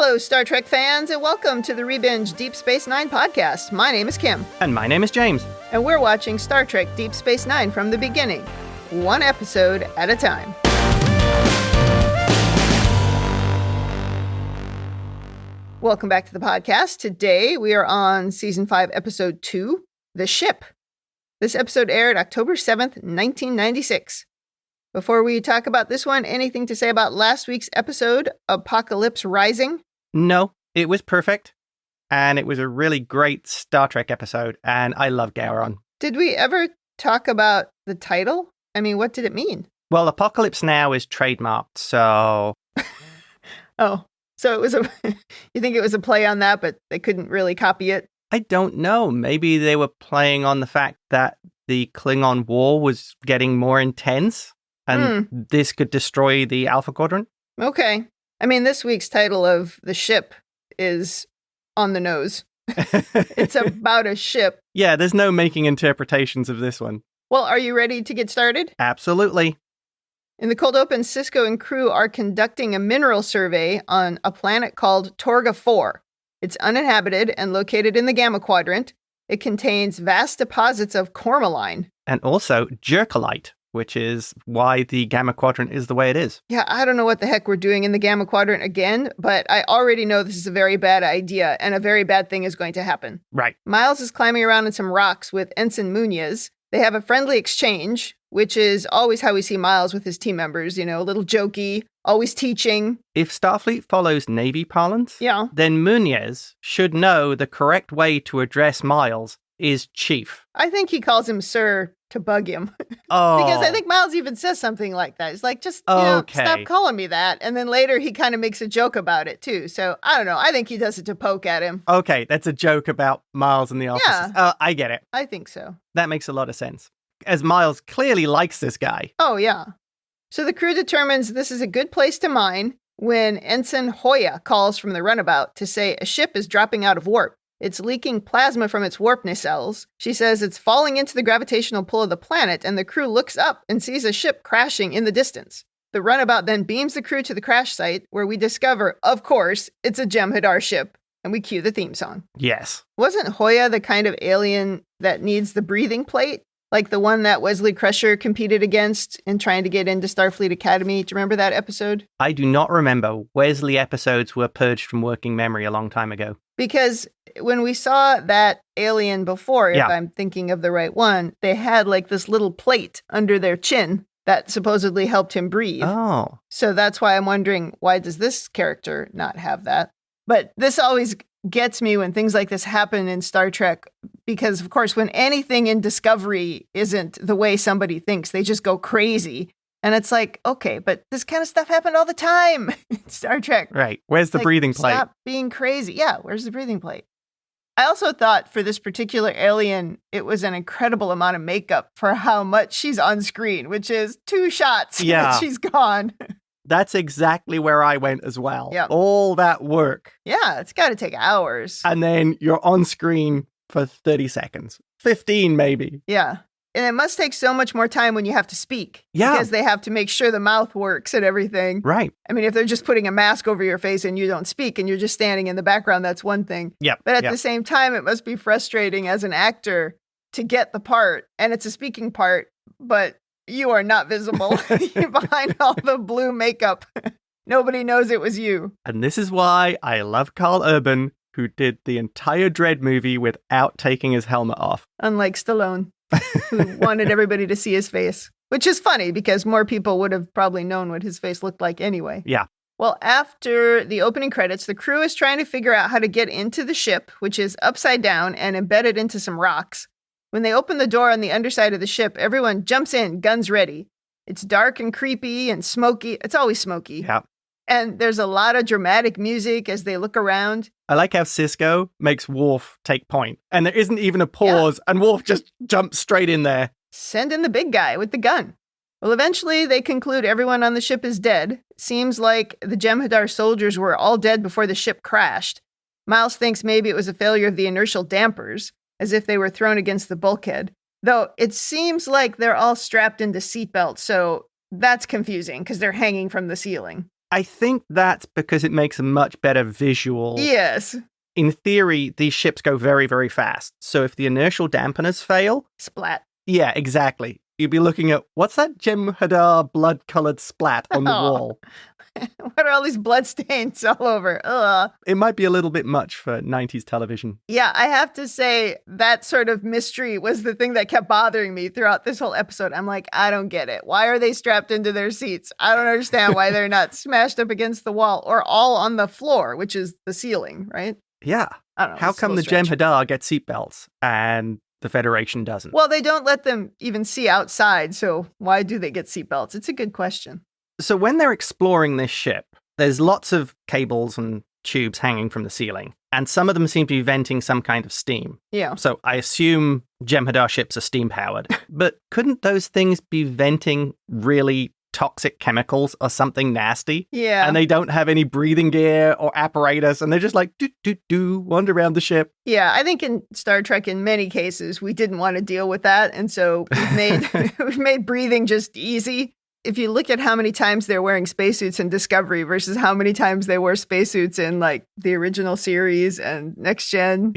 Hello, Star Trek fans, and welcome to the Rebinge Deep Space Nine podcast. My name is Kim. And my name is James. And we're watching Star Trek Deep Space Nine from the beginning, one episode at a time. Welcome back to the podcast. Today we are on Season 5, Episode 2, The Ship. This episode aired October 7th, 1996. Before we talk about this one, anything to say about last week's episode, Apocalypse Rising? No, it was perfect. And it was a really great Star Trek episode. And I love Gowron. Did we ever talk about the title? I mean, what did it mean? Well, Apocalypse Now is trademarked, so... Oh, so it was a... You think it was a play on that, but they couldn't really copy it? I don't know. Maybe they were playing on the fact that the Klingon war was getting more intense. And this could destroy the Alpha Quadrant? Okay. I mean, this week's title of The Ship is on the nose. It's about a ship. Yeah, there's no making interpretations of this one. Well, are you ready to get started? Absolutely. In the cold open, Sisko and crew are conducting a mineral survey on a planet called Torga 4. It's uninhabited and located in the Gamma Quadrant. It contains vast deposits of cormalline. And also jerkolite, which is why the Gamma Quadrant is the way it is. Yeah, I don't know what the heck we're doing in the Gamma Quadrant again, but I already know this is a very bad idea, and a very bad thing is going to happen. Right. Miles is climbing around in some rocks with Ensign Munez. They have a friendly exchange, which is always how we see Miles with his team members, you know, a little jokey, always teaching. If Starfleet follows Navy parlance, then Munez should know the correct way to address Miles is Chief. I think he calls him Sir to bug him. Oh. Because I think Miles even says something like that. He's like, just, stop calling me that. And then later he kind of makes a joke about it too. So I don't know. I think he does it to poke at him. Okay, that's a joke about Miles and the officers. Yeah. I get it. I think so. That makes a lot of sense. As Miles clearly likes this guy. Oh, yeah. So the crew determines this is a good place to mine when Ensign Hoya calls from the runabout to say a ship is dropping out of warp. It's leaking plasma from its warp nacelles. She says it's falling into the gravitational pull of the planet, and the crew looks up and sees a ship crashing in the distance. The runabout then beams the crew to the crash site, where we discover, of course, it's a Jem'Hadar ship, and we cue the theme song. Yes. Wasn't Hoya the kind of alien that needs the breathing plate? Like the one that Wesley Crusher competed against in trying to get into Starfleet Academy. Do you remember that episode? I do not remember. Wesley episodes were purged from working memory a long time ago. Because when we saw that alien before, if I'm thinking of the right one, they had like this little plate under their chin that supposedly helped him breathe. Oh. So that's why I'm wondering, why does this character not have that? But this always gets me when things like this happen in Star Trek, because of course, when anything in Discovery isn't the way somebody thinks, they just go crazy. And it's like, okay, but this kind of stuff happened all the time in Star Trek. Right. Where's the breathing plate? Stop being crazy. Yeah, where's the breathing plate? I also thought for this particular alien, it was an incredible amount of makeup for how much she's on screen, which is 2 shots. Yeah. She's gone. That's exactly where I went as well. Yep. All that work. Yeah, it's got to take hours. And then you're on screen for 30 seconds. 15 maybe. Yeah. And it must take so much more time when you have to speak. Yeah. Because they have to make sure the mouth works and everything. Right. I mean, if they're just putting a mask over your face and you don't speak and you're just standing in the background, that's one thing. Yep. But at the same time, it must be frustrating as an actor to get the part. And it's a speaking part, but you are not visible. You're behind all the blue makeup. Nobody knows it was you. And this is why I love Carl Urban, who did the entire Dredd movie without taking his helmet off. Unlike Stallone, who wanted everybody to see his face. Which is funny because more people would have probably known what his face looked like anyway. Yeah. Well, after the opening credits, the crew is trying to figure out how to get into the ship, which is upside down and embedded into some rocks. When they open the door on the underside of the ship, everyone jumps in, guns ready. It's dark and creepy and smoky. It's always smoky. Yeah. And there's a lot of dramatic music as they look around. I like how Sisko makes Worf take point. And there isn't even a pause, and Worf just jumps straight in there. Send in the big guy with the gun. Well, eventually they conclude everyone on the ship is dead. Seems like the Jem'Hadar soldiers were all dead before the ship crashed. Miles thinks maybe it was a failure of the inertial dampers, as if they were thrown against the bulkhead. Though it seems like they're all strapped into seatbelts, so that's confusing because they're hanging from the ceiling. I think that's because it makes a much better visual. Yes. In theory, these ships go very, very fast. So if the inertial dampeners fail... Splat. Yeah, exactly. You'd be looking at, what's that Jem'Hadar blood-colored splat on the wall? What are all these blood stains all over? Ugh. It might be a little bit much for 90s television. Yeah, I have to say that sort of mystery was the thing that kept bothering me throughout this whole episode. I'm like, I don't get it. Why are they strapped into their seats? I don't understand why they're not smashed up against the wall or all on the floor, which is the ceiling, right? Yeah. I don't know. How come the Jem'Hadar get seatbelts and the Federation doesn't? Well, they don't let them even see outside, so why do they get seatbelts? It's a good question. So when they're exploring this ship, there's lots of cables and tubes hanging from the ceiling, and some of them seem to be venting some kind of steam. Yeah. So I assume Jem'Hadar ships are steam-powered. But couldn't those things be venting really toxic chemicals or something nasty? Yeah. And they don't have any breathing gear or apparatus, and they're just like, wander around the ship. Yeah, I think in Star Trek, in many cases, we didn't want to deal with that, and so we've made breathing just easy. If you look at how many times they're wearing spacesuits in Discovery versus how many times they wore spacesuits in like the original series and Next Gen,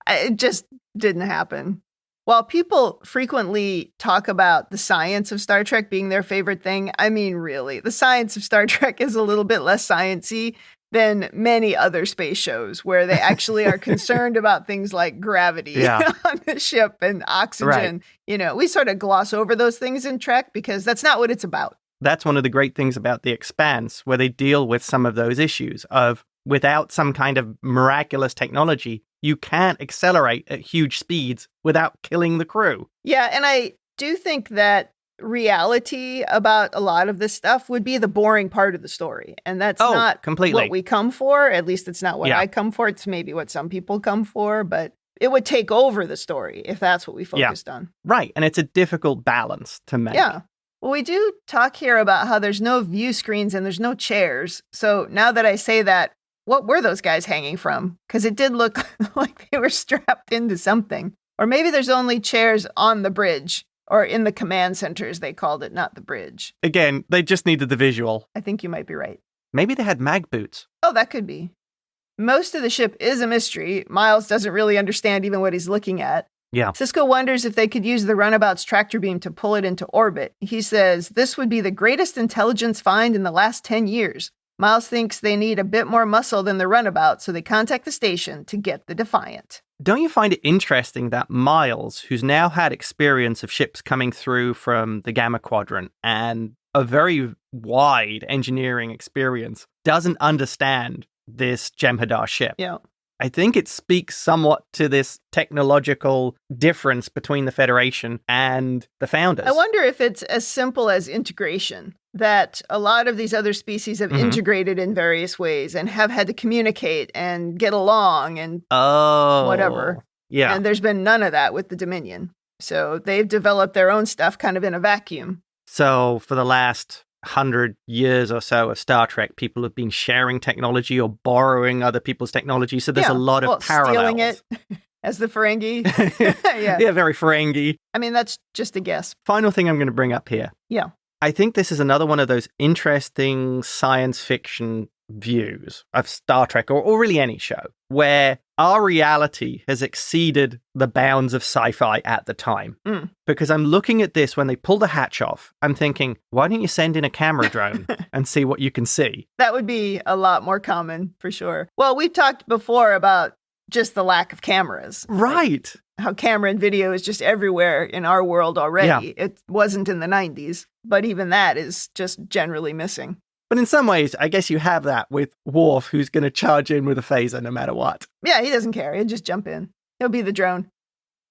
it just didn't happen. While people frequently talk about the science of Star Trek being their favorite thing, I mean, really, the science of Star Trek is a little bit less sciencey than many other space shows where they actually are concerned about things like gravity on the ship and oxygen. Right. You know, we sort of gloss over those things in Trek because that's not what it's about. That's one of the great things about The Expanse, where they deal with some of those issues of without some kind of miraculous technology, you can't accelerate at huge speeds without killing the crew. Yeah, and I do think that reality about a lot of this stuff would be the boring part of the story. And that's not completely what we come for. At least it's not what I come for. It's maybe what some people come for, but it would take over the story if that's what we focused on. Right. And it's a difficult balance to make. Yeah. Well, we do talk here about how there's no view screens and there's no chairs. So now that I say that, what were those guys hanging from? Because it did look like they were strapped into something. Or maybe there's only chairs on the bridge. Or in the command centers, they called it, not the bridge. Again, they just needed the visual. I think you might be right. Maybe they had mag boots. Oh, that could be. Most of the ship is a mystery. Miles doesn't really understand even what he's looking at. Yeah. Sisko wonders if they could use the runabout's tractor beam to pull it into orbit. He says, this would be the greatest intelligence find in the last 10 years. Miles thinks they need a bit more muscle than the runabout, so they contact the station to get the Defiant. Don't you find it interesting that Miles, who's now had experience of ships coming through from the Gamma Quadrant and a very wide engineering experience, doesn't understand this Jem'Hadar ship? Yeah. I think it speaks somewhat to this technological difference between the Federation and the Founders. I wonder if it's as simple as integration, that a lot of these other species have integrated in various ways and have had to communicate and get along and whatever. Yeah. And there's been none of that with the Dominion. So they've developed their own stuff kind of in a vacuum. So for the last 100 years or so of Star Trek, people have been sharing technology or borrowing other people's technology. So there's a lot of parallels. Stealing it as the Ferengi. Yeah, very Ferengi. I mean, that's just a guess. Final thing I'm going to bring up here. Yeah. I think this is another one of those interesting science fiction views of Star Trek or really any show where our reality has exceeded the bounds of sci-fi at the time. Because I'm looking at this when they pull the hatch off, I'm thinking, why don't you send in a camera drone and see what you can see? That would be a lot more common for sure. Well, we've talked before about just the lack of cameras. Right. How camera and video is just everywhere in our world already. Yeah. It wasn't in the 90s, but even that is just generally missing. But in some ways, I guess you have that with Worf, who's going to charge in with a phaser no matter what. Yeah, he doesn't care. He'll just jump in. He'll be the drone.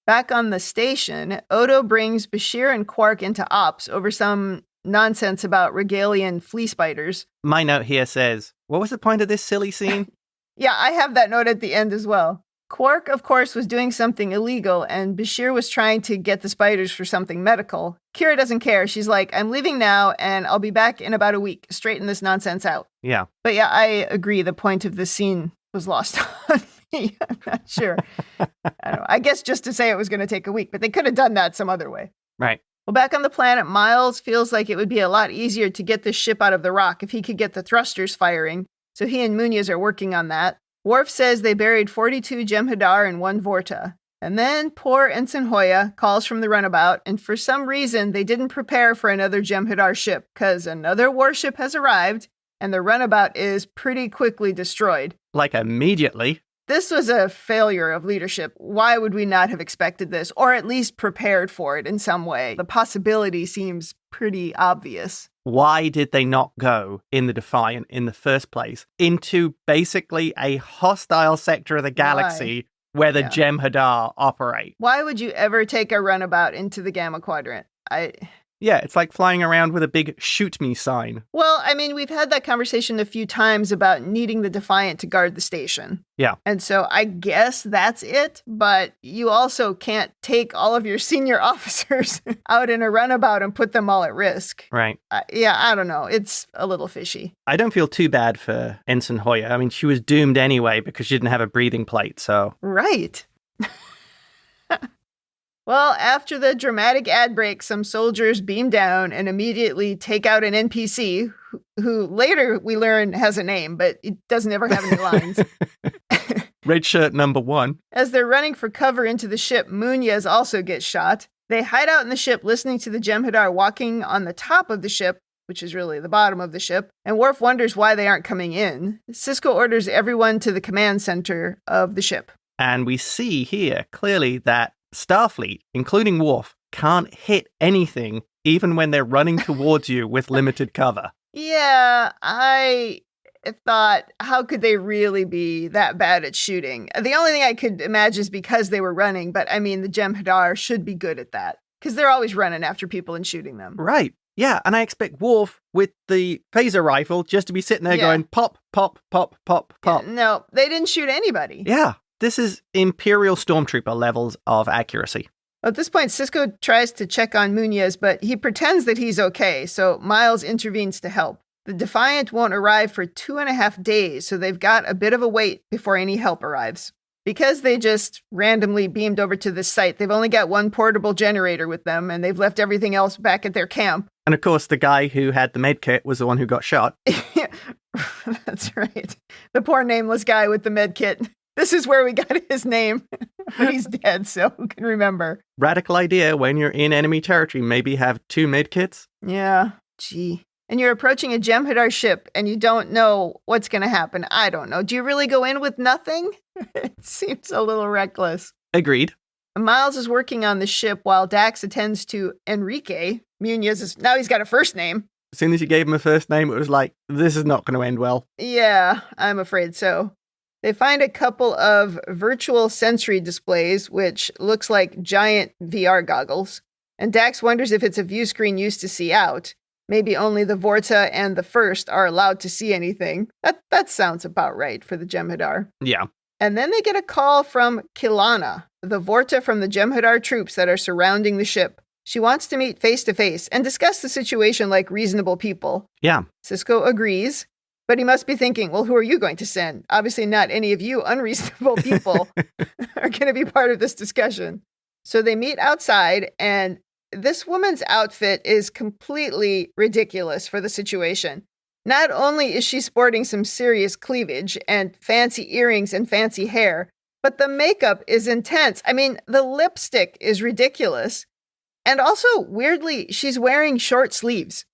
Back on the station, Odo brings Bashir and Quark into ops over some nonsense about Regalian flea spiders. My note here says, what was the point of this silly scene? Yeah, I have that note at the end as well. Quark, of course, was doing something illegal, and Bashir was trying to get the spiders for something medical. Kira doesn't care. She's like, I'm leaving now, and I'll be back in about a week. Straighten this nonsense out. Yeah. But yeah, I agree. The point of this scene was lost on me. I'm not sure. I don't know. I guess just to say it was going to take a week, but they could have done that some other way. Right. Well, back on the planet, Miles feels like it would be a lot easier to get this ship out of the rock if he could get the thrusters firing, so he and Munoz are working on that. Worf says they buried 42 Jem'Hadar and 1 Vorta. And then poor Ensign Hoya calls from the runabout, and for some reason they didn't prepare for another Jem'Hadar ship, because another warship has arrived, and the runabout is pretty quickly destroyed. Like immediately. This was a failure of leadership. Why would we not have expected this, or at least prepared for it in some way? The possibility seems pretty obvious. Why did they not go in the Defiant in the first place into basically a hostile sector of the galaxy where the Jem'Hadar operate? Why would you ever take a runabout into the Gamma Quadrant? Yeah, it's like flying around with a big shoot me sign. Well, I mean, we've had that conversation a few times about needing the Defiant to guard the station. Yeah. And so I guess that's it, but you also can't take all of your senior officers out in a runabout and put them all at risk. Right. I don't know. It's a little fishy. I don't feel too bad for Ensign Hoya. I mean, she was doomed anyway because she didn't have a breathing plate, so... Right. Well, after the dramatic ad break, some soldiers beam down and immediately take out an NPC who later we learn has a name, but it doesn't ever have any lines. Red shirt number 1. As they're running for cover into the ship, Munoz also gets shot. They hide out in the ship, listening to the Jem'Hadar walking on the top of the ship, which is really the bottom of the ship, and Worf wonders why they aren't coming in. Sisko orders everyone to the command center of the ship. And we see here clearly that Starfleet, including Worf, can't hit anything even when they're running towards you with limited cover. Yeah, I thought, how could they really be that bad at shooting? The only thing I could imagine is because they were running, but I mean, the Jem'Hadar should be good at that, because they're always running after people and shooting them. Right. Yeah, and I expect Worf with the phaser rifle just to be sitting there going pop, pop, pop, pop, pop. Yeah, no, they didn't shoot anybody. Yeah. This is Imperial Stormtrooper levels of accuracy. At this point, Sisko tries to check on Munoz, but he pretends that he's okay, so Miles intervenes to help. The Defiant won't arrive for 2.5 days, so they've got a bit of a wait before any help arrives. Because they just randomly beamed over to this site, they've only got 1 portable generator with them, and they've left everything else back at their camp. And of course, the guy who had the medkit was the one who got shot. That's right. The poor nameless guy with the medkit. This is where we got his name. But he's dead, so who can remember? Radical idea when you're in enemy territory. Maybe have 2 medkits. Yeah, gee. And you're approaching a Jem'Hadar ship and you don't know what's going to happen. I don't know. Do you really go in with nothing? It seems a little reckless. Agreed. Miles is working on the ship while Dax attends to Enrique. Munoz now he's got a first name. As soon as you gave him a first name, it was like, this is not going to end well. Yeah, I'm afraid so. They find a couple of virtual sensory displays, which looks like giant VR goggles. And Dax wonders if it's a view screen used to see out. Maybe only the Vorta and the First are allowed to see anything. That sounds about right for the Jem'Hadar. Yeah. And then they get a call from Kilana, the Vorta from the Jem'Hadar troops that are surrounding the ship. She wants to meet face to face and discuss the situation like reasonable people. Yeah. Sisko agrees. But he must be thinking, well, who are you going to send? Obviously not any of you unreasonable people are going to be part of this discussion. So they meet outside, and this woman's outfit is completely ridiculous for the situation. Not only is she sporting some serious cleavage and fancy earrings and fancy hair, but the makeup is intense. I mean, the lipstick is ridiculous. And also, weirdly, she's wearing short sleeves.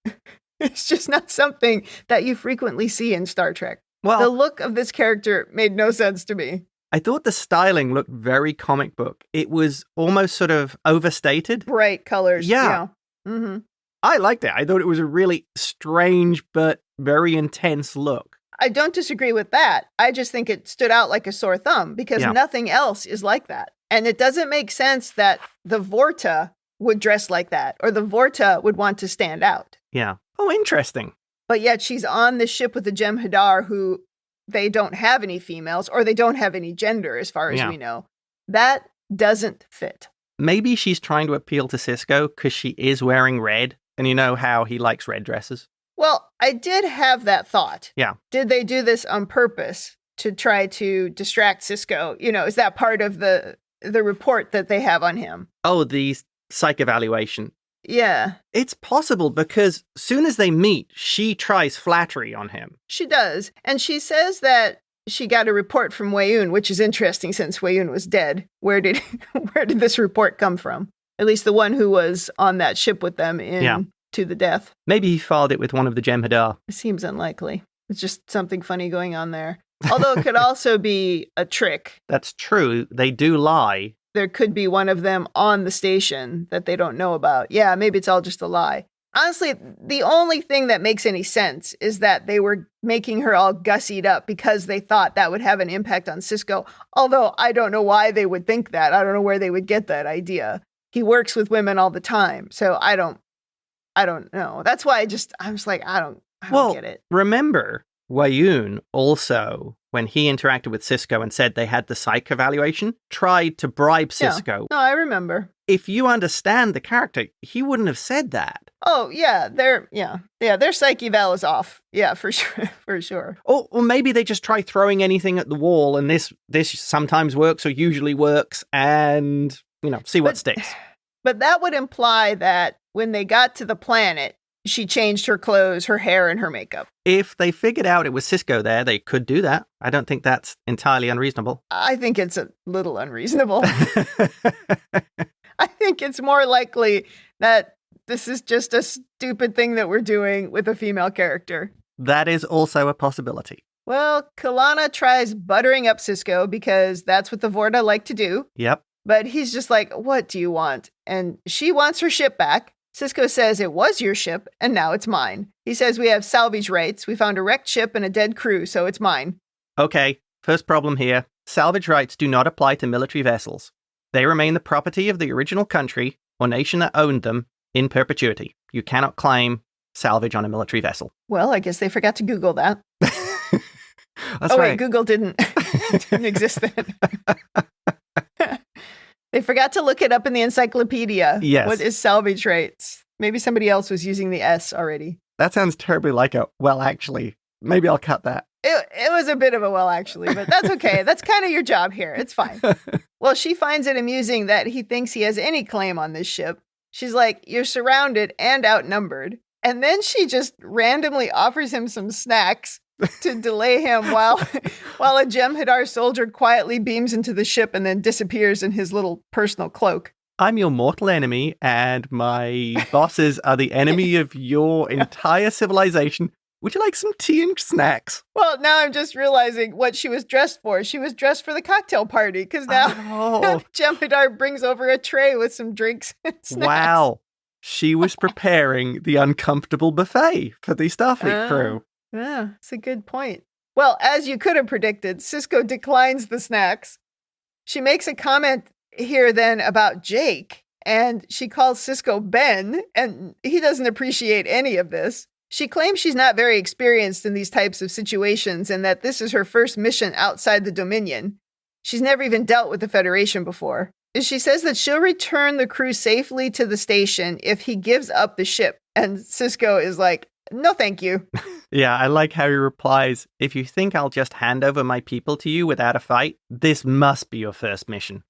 It's just not something that you frequently see in Star Trek. Well, the look of this character made no sense to me. I thought the styling looked very comic book. It was almost sort of overstated. Bright colors. Yeah. Mm-hmm. I liked it. I thought it was a really strange but very intense look. I don't disagree with that. I just think it stood out like a sore thumb because nothing else is like that. And it doesn't make sense that the Vorta would dress like that or the Vorta would want to stand out. Yeah. Oh, interesting. But yet she's on the ship with the Jem'Hadar who they don't have any females or they don't have any gender as far as we know. That doesn't fit. Maybe she's trying to appeal to Sisko because she is wearing red. And you know how he likes red dresses. Well, I did have that thought. Yeah. Did they do this on purpose to try to distract Sisko? You know, is that part of the report that they have on him? Oh, the psych evaluation. Yeah. It's possible because soon as they meet, she tries flattery on him. She does. And she says that she got a report from Weyoun, which is interesting since Weyoun was dead. Where did this report come from? At least the one who was on that ship with them To the Death. Maybe he filed it with one of the Jem'Hadar. It seems unlikely. It's just something funny going on there. Although it could also be a trick. That's true. They do lie. There could be one of them on the station that they don't know about. Yeah, maybe it's all just a lie. Honestly, the only thing that makes any sense is that they were making her all gussied up because they thought that would have an impact on Sisko. Although I don't know why they would think that. I don't know where they would get that idea. He works with women all the time, so I don't know. That's why I was like, I don't get it. Remember, Weyoun also, when he interacted with Sisko and said they had the psych evaluation, tried to bribe Sisko. No, I remember. If you understand the character, he wouldn't have said that. Oh, yeah, their psych eval is off. Yeah, for sure. Or maybe they just try throwing anything at the wall, and this sometimes works or usually works, and, see what sticks. But that would imply that when they got to the planet, she changed her clothes, her hair, and her makeup. If they figured out it was Sisko there, they could do that. I don't think that's entirely unreasonable. I think it's a little unreasonable. I think it's more likely that this is just a stupid thing that we're doing with a female character. That is also a possibility. Well, Kalana tries buttering up Sisko because that's what the Vorta like to do. Yep. But he's just like, what do you want? And she wants her ship back. Sisko says it was your ship, and now it's mine. He says we have salvage rights. We found a wrecked ship and a dead crew, so it's mine. Okay, first problem here. Salvage rights do not apply to military vessels. They remain the property of the original country or nation that owned them in perpetuity. You cannot claim salvage on a military vessel. Well, I guess they forgot to Google that. That's right. Wait, Google didn't exist then. They forgot to look it up in the encyclopedia. Yes. What is salvage rights? Maybe somebody else was using the S already. That sounds terribly like a, well, actually. Maybe I'll cut that. It was a bit of a well, actually, but that's okay. That's kind of your job here. It's fine. Well, she finds it amusing that he thinks he has any claim on this ship. She's like, you're surrounded and outnumbered. And then she just randomly offers him some snacks to delay him while a Jem'Hadar soldier quietly beams into the ship and then disappears in his little personal cloak. I'm your mortal enemy, and my bosses are the enemy of your entire civilization. Would you like some tea and snacks? Well, now I'm just realizing what she was dressed for. She was dressed for the cocktail party, because now Jem'Hadar brings over a tray with some drinks and snacks. Wow. She was preparing the uncomfortable buffet for the Starfleet crew. Yeah, it's a good point. Well, as you could have predicted, Sisko declines the snacks. She makes a comment here then about Jake, and she calls Sisko Ben, and he doesn't appreciate any of this. She claims she's not very experienced in these types of situations and that this is her first mission outside the Dominion. She's never even dealt with the Federation before. She says that she'll return the crew safely to the station if he gives up the ship. And Sisko is like, no, thank you. Yeah, I like how he replies, if you think I'll just hand over my people to you without a fight, this must be your first mission.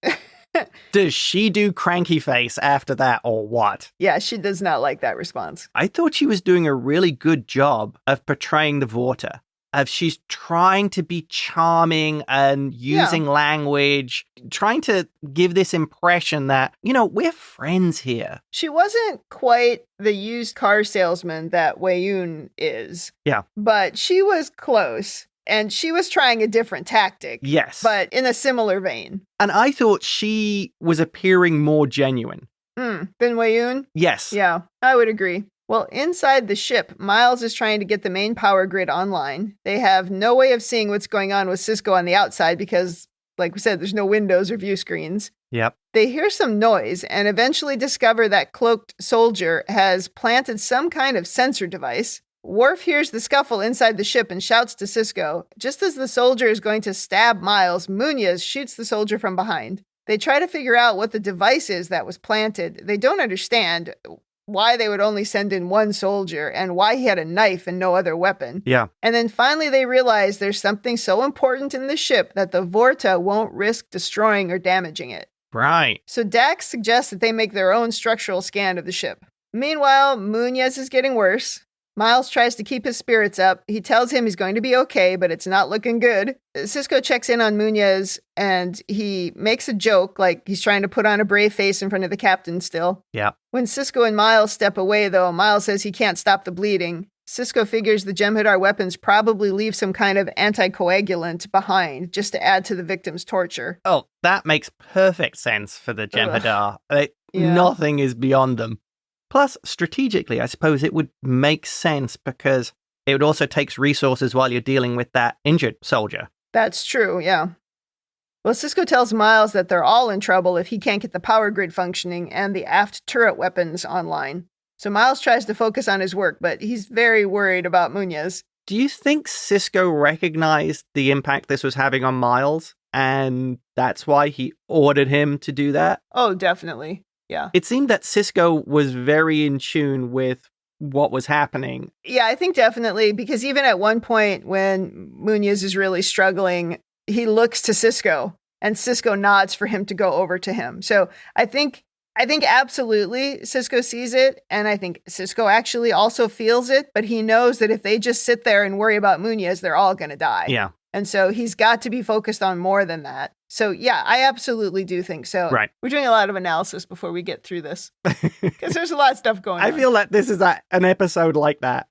Does she do cranky face after that or what? Yeah, she does not like that response. I thought she was doing a really good job of portraying the Vorta. She's trying to be charming and using language, trying to give this impression that, we're friends here. She wasn't quite the used car salesman that Weyoun is. Yeah. But she was close. And she was trying a different tactic. Yes. But in a similar vein. And I thought she was appearing more genuine. Than Weyoun? Yes. Yeah, I would agree. Well, inside the ship, Miles is trying to get the main power grid online. They have no way of seeing what's going on with Sisko on the outside because, like we said, there's no windows or view screens. Yep. They hear some noise and eventually discover that cloaked soldier has planted some kind of sensor device. Worf hears the scuffle inside the ship and shouts to Sisko. Just as the soldier is going to stab Miles, Munoz shoots the soldier from behind. They try to figure out what the device is that was planted. They don't understand why they would only send in one soldier and why he had a knife and no other weapon. Yeah. And then finally they realize there's something so important in the ship that the Vorta won't risk destroying or damaging it. Right. So Dax suggests that they make their own structural scan of the ship. Meanwhile, Munez is getting worse. Miles tries to keep his spirits up. He tells him he's going to be okay, but it's not looking good. Sisko checks in on Munez, and he makes a joke, like he's trying to put on a brave face in front of the captain still. Yeah. When Sisko and Miles step away, though, Miles says he can't stop the bleeding. Sisko figures the Jem'Hadar weapons probably leave some kind of anticoagulant behind, just to add to the victim's torture. Oh, that makes perfect sense for the Jem'Hadar. Nothing is beyond them. Plus, strategically, I suppose it would make sense because it also takes resources while you're dealing with that injured soldier. That's true, yeah. Well, Sisko tells Miles that they're all in trouble if he can't get the power grid functioning and the aft turret weapons online. So Miles tries to focus on his work, but he's very worried about Munez. Do you think Sisko recognized the impact this was having on Miles, and that's why he ordered him to do that? Oh, definitely. Yeah. It seemed that Sisko was very in tune with what was happening. Yeah, I think definitely, because even at one point when Munez is really struggling, he looks to Sisko, and Sisko nods for him to go over to him. So I think absolutely Sisko sees it, and I think Sisko actually also feels it, but he knows that if they just sit there and worry about Munez, they're all going to die. Yeah. And so he's got to be focused on more than that. So yeah, I absolutely do think so. Right. We're doing a lot of analysis before we get through this, because there's a lot of stuff going on. I feel like this is an episode like that.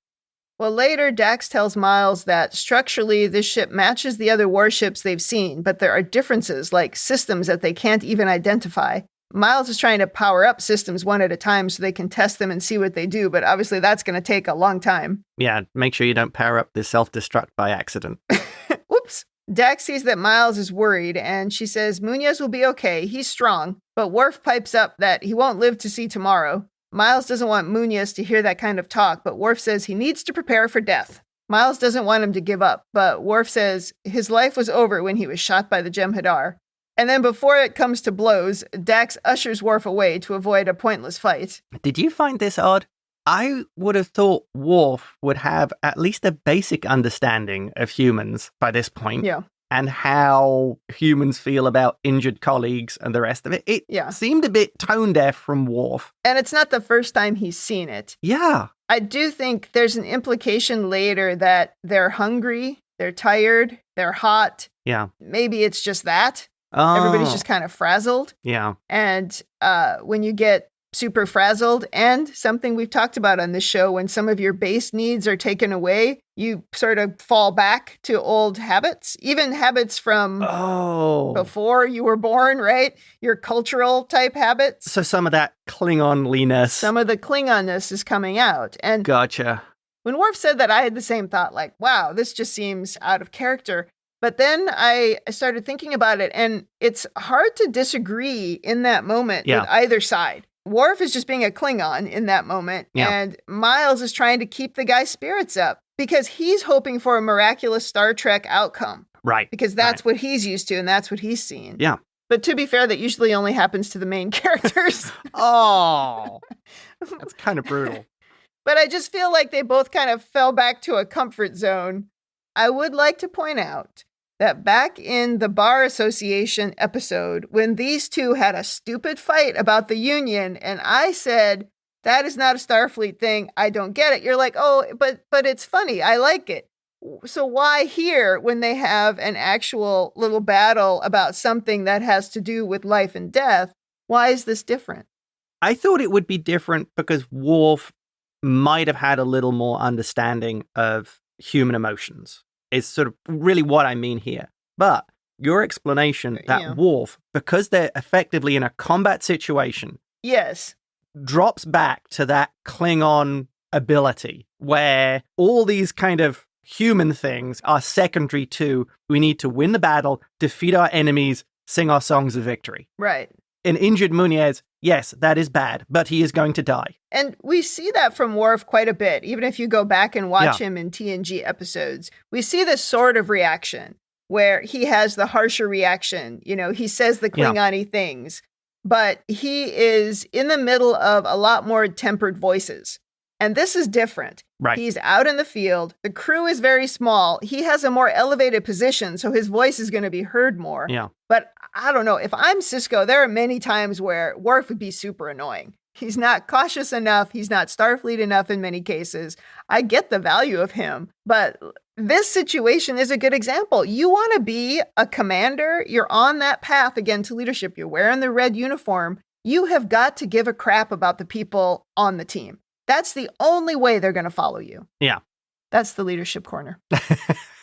Well, later, Dax tells Miles that structurally this ship matches the other warships they've seen, but there are differences, like systems that they can't even identify. Miles is trying to power up systems one at a time so they can test them and see what they do, but obviously that's going to take a long time. Yeah, make sure you don't power up the self-destruct by accident. Whoops. Dax sees that Miles is worried, and she says Munez will be okay, he's strong, but Worf pipes up that he won't live to see tomorrow. Miles doesn't want Munez to hear that kind of talk, but Worf says he needs to prepare for death. Miles doesn't want him to give up, but Worf says his life was over when he was shot by the Jem'Hadar. And then before it comes to blows, Dax ushers Worf away to avoid a pointless fight. Did you find this odd? I would have thought Worf would have at least a basic understanding of humans by this point. Yeah. And how humans feel about injured colleagues and the rest of it. It seemed a bit tone deaf from Worf. And it's not the first time he's seen it. Yeah. I do think there's an implication later that they're hungry, they're tired, they're hot. Yeah. Maybe it's just that. Oh. Everybody's just kind of frazzled. Yeah. And when you get super frazzled, and something we've talked about on this show, when some of your base needs are taken away, you sort of fall back to old habits, even habits from before you were born, right? Your cultural type habits. So some of that Klingon-liness. Some of the Klingonness is coming out. And gotcha. When Worf said that, I had the same thought, like, wow, this just seems out of character. But then I started thinking about it, and it's hard to disagree in that moment with either side. Worf is just being a Klingon in that moment, and Miles is trying to keep the guy's spirits up because he's hoping for a miraculous Star Trek outcome. Right. Because that's what he's used to, and that's what he's seen. Yeah. But to be fair, that usually only happens to the main characters. Oh, that's kind of brutal. But I just feel like they both kind of fell back to a comfort zone. I would like to point out that back in the Bar Association episode, when these two had a stupid fight about the Union, and I said, that is not a Starfleet thing, I don't get it. You're like, oh, but it's funny, I like it. So why here, when they have an actual little battle about something that has to do with life and death, why is this different? I thought it would be different because Worf might have had a little more understanding of human emotions. Is sort of really what I mean here. But your explanation that Worf, because they're effectively in a combat situation, drops back to that Klingon ability where all these kind of human things are secondary to we need to win the battle, defeat our enemies, sing our songs of victory. Right. An injured Munez, yes, that is bad, but he is going to die. And we see that from Worf quite a bit. Even if you go back and watch him in TNG episodes, we see this sort of reaction where he has the harsher reaction. You know, he says the Klingon-y things, but he is in the middle of a lot more tempered voices. And this is different. Right. He's out in the field. The crew is very small. He has a more elevated position, so his voice is going to be heard more. Yeah. But I don't know. If I'm Sisko, there are many times where Worf would be super annoying. He's not cautious enough. He's not Starfleet enough in many cases. I get the value of him, but this situation is a good example. You want to be a commander. You're on that path again to leadership. You're wearing the red uniform. You have got to give a crap about the people on the team. That's the only way they're going to follow you. Yeah. That's the leadership corner.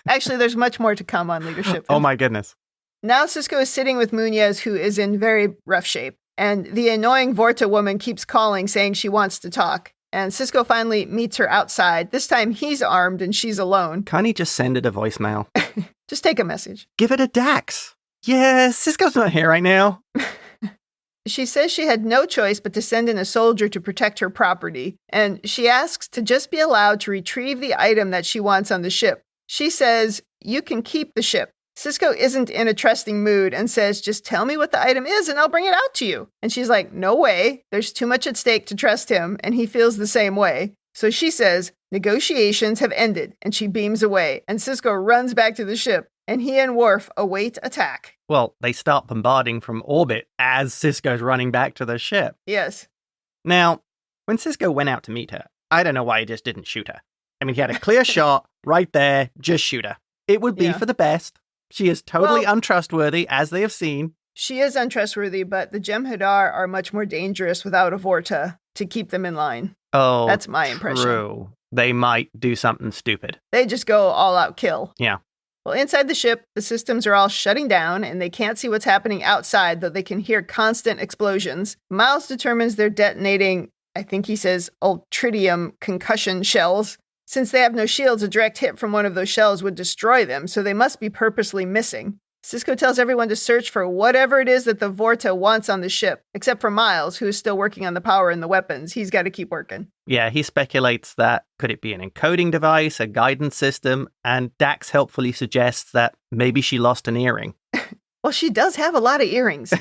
Actually, there's much more to come on leadership. Oh my goodness. Now Sisko is sitting with Munez, who is in very rough shape. And the annoying Vorta woman keeps calling, saying she wants to talk. And Sisko finally meets her outside. This time he's armed and she's alone. Can't he just send it a voicemail? Just take a message. Give it a Dax. Yeah, Sisko's not here right now. She says she had no choice but to send in a soldier to protect her property. And she asks to just be allowed to retrieve the item that she wants on the ship. She says, you can keep the ship. Sisko isn't in a trusting mood and says, just tell me what the item is and I'll bring it out to you. And she's like, no way. There's too much at stake to trust him. And he feels the same way. So she says, negotiations have ended. And she beams away. And Sisko runs back to the ship. And he and Worf await attack. Well, they start bombarding from orbit as Sisko's running back to the ship. Yes. Now, when Sisko went out to meet her, I don't know why he just didn't shoot her. I mean, he had a clear shot right there. Just shoot her. It would be for the best. She is totally untrustworthy, as they have seen. She is untrustworthy, but the Jem'Hadar are much more dangerous without a Vorta to keep them in line. Oh, that's my impression. True. They might do something stupid. They just go all out kill. Yeah. Well, inside the ship, the systems are all shutting down and they can't see what's happening outside, though they can hear constant explosions. Miles determines they're detonating, I think he says, ultritium concussion shells. Since they have no shields, a direct hit from one of those shells would destroy them, so they must be purposely missing. Sisko tells everyone to search for whatever it is that the Vorta wants on the ship, except for Miles, who is still working on the power and the weapons. He's got to keep working. Yeah, he speculates that could it be an encoding device, a guidance system, and Dax helpfully suggests that maybe she lost an earring. Well, she does have a lot of earrings.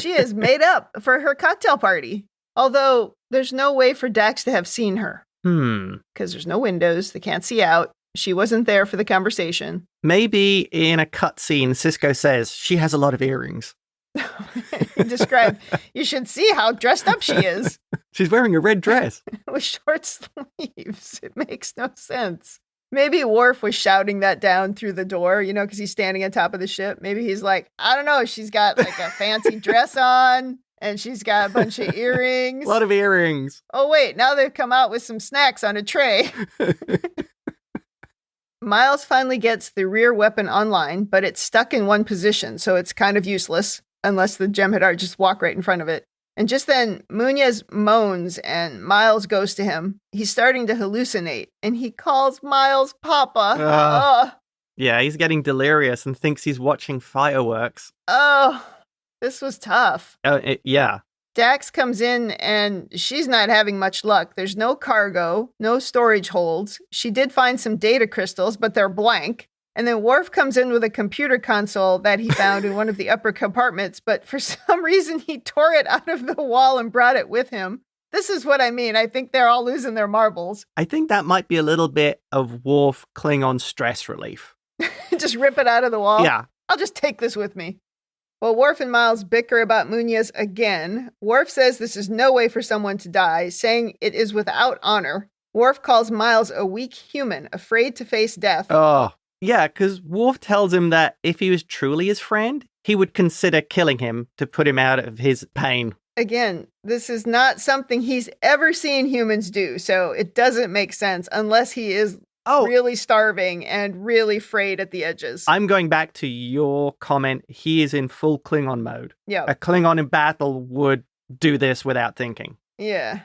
She is made up for her cocktail party. Although, there's no way for Dax to have seen her. Because there's no windows, they can't see out. She wasn't there for the conversation. Maybe in a cutscene, Sisko says she has a lot of earrings. Describe, you should see how dressed up she is. She's wearing a red dress. With short sleeves. It makes no sense. Maybe Worf was shouting that down through the door, because he's standing on top of the ship. Maybe he's like, I don't know, she's got like a fancy dress on. And she's got a bunch of earrings. A lot of earrings. Oh, wait, now they've come out with some snacks on a tray. Miles finally gets the rear weapon online, but it's stuck in one position, so it's kind of useless, unless the Jem'Hadar just walk right in front of it. And just then, Munez moans, and Miles goes to him. He's starting to hallucinate, and he calls Miles Papa. Yeah, he's getting delirious and thinks he's watching fireworks. Oh, this was tough. Yeah. Dax comes in and she's not having much luck. There's no cargo, no storage holds. She did find some data crystals, but they're blank. And then Worf comes in with a computer console that he found in one of the upper compartments, but for some reason he tore it out of the wall and brought it with him. This is what I mean. I think they're all losing their marbles. I think that might be a little bit of Worf Klingon stress relief. Just rip it out of the wall? Yeah. I'll just take this with me. Well, Worf and Miles bicker about Munez again. Worf says this is no way for someone to die, saying it is without honor. Worf calls Miles a weak human, afraid to face death. Oh, yeah, because Worf tells him that if he was truly his friend, he would consider killing him to put him out of his pain. Again, this is not something he's ever seen humans do, so it doesn't make sense unless he is really starving and really frayed at the edges. I'm going back to your comment. He is in full Klingon mode. Yeah. A Klingon in battle would do this without thinking. Yeah.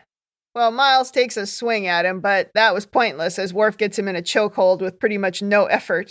Well, Miles takes a swing at him, but that was pointless as Worf gets him in a chokehold with pretty much no effort.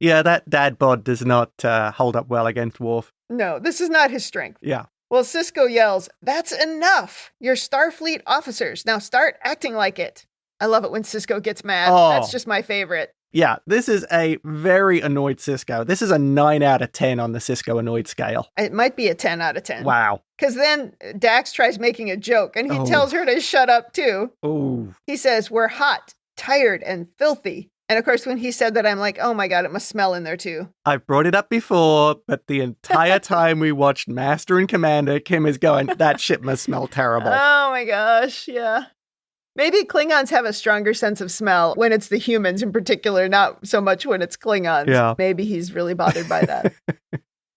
Yeah, that dad bod does not hold up well against Worf. No, this is not his strength. Yeah. Well, Sisko yells, "That's enough! You're Starfleet officers. Now start acting like it." I love it when Sisko gets mad. That's just my favorite. Yeah, this is a very annoyed Sisko. This is a 9 out of 10 on the Sisko annoyed scale. It might be a 10 out of 10. Wow. Because then Dax tries making a joke, and he tells her to shut up, too. Ooh. He says, "We're hot, tired, and filthy. And of course, when he said that, I'm like, oh my God, it must smell in there too. I've brought it up before, but the entire time we watched Master and Commander, Kim is going, that shit must smell terrible. Oh my gosh, yeah. Maybe Klingons have a stronger sense of smell when it's the humans in particular, not so much when it's Klingons. Yeah. Maybe he's really bothered by that.